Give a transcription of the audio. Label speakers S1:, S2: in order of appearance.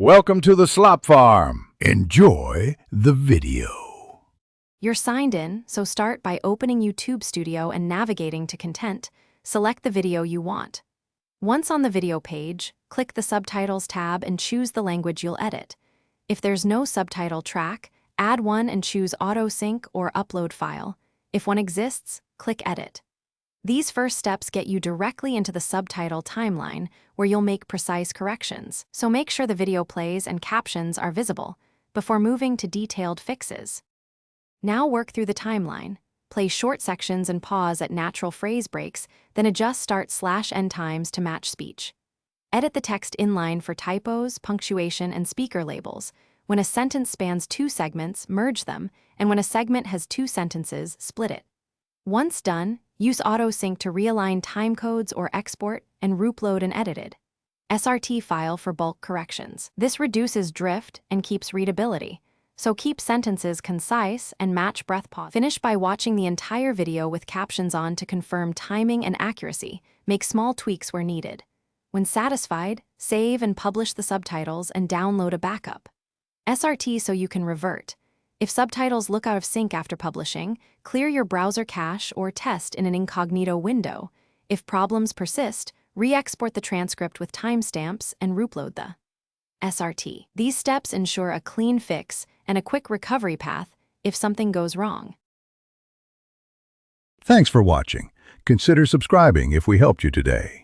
S1: Welcome to the Slop Farm. Enjoy the video.
S2: You're signed in, so start by opening YouTube Studio and navigating to Content. Select the video you want. Once on the video page, click the Subtitles tab and choose the language you'll edit. If there's no subtitle track, add one and choose Auto Sync or Upload File. If one exists, click Edit. These first steps get you directly into the subtitle timeline, where you'll make precise corrections, so make sure the video plays and captions are visible before moving to detailed fixes. Now work through the timeline. Play short sections and pause at natural phrase breaks, then adjust start/end times to match speech. Edit the text inline for typos, punctuation, and speaker labels. When a sentence spans 2 segments, merge them, and when a segment has 2 sentences, split it. Once done, use AutoSync to realign timecodes or export and upload an edited SRT file for bulk corrections. This reduces drift and keeps readability, so keep sentences concise and match breath pause. Finish by watching the entire video with captions on to confirm timing and accuracy. Make small tweaks where needed. When satisfied, save and publish the subtitles and download a backup SRT so you can revert. If subtitles look out of sync after publishing, clear your browser cache or test in an incognito window. If problems persist, re-export the transcript with timestamps and upload the SRT. These steps ensure a clean fix and a quick recovery path if something goes wrong.
S1: Thanks for watching. Consider subscribing if we helped you today.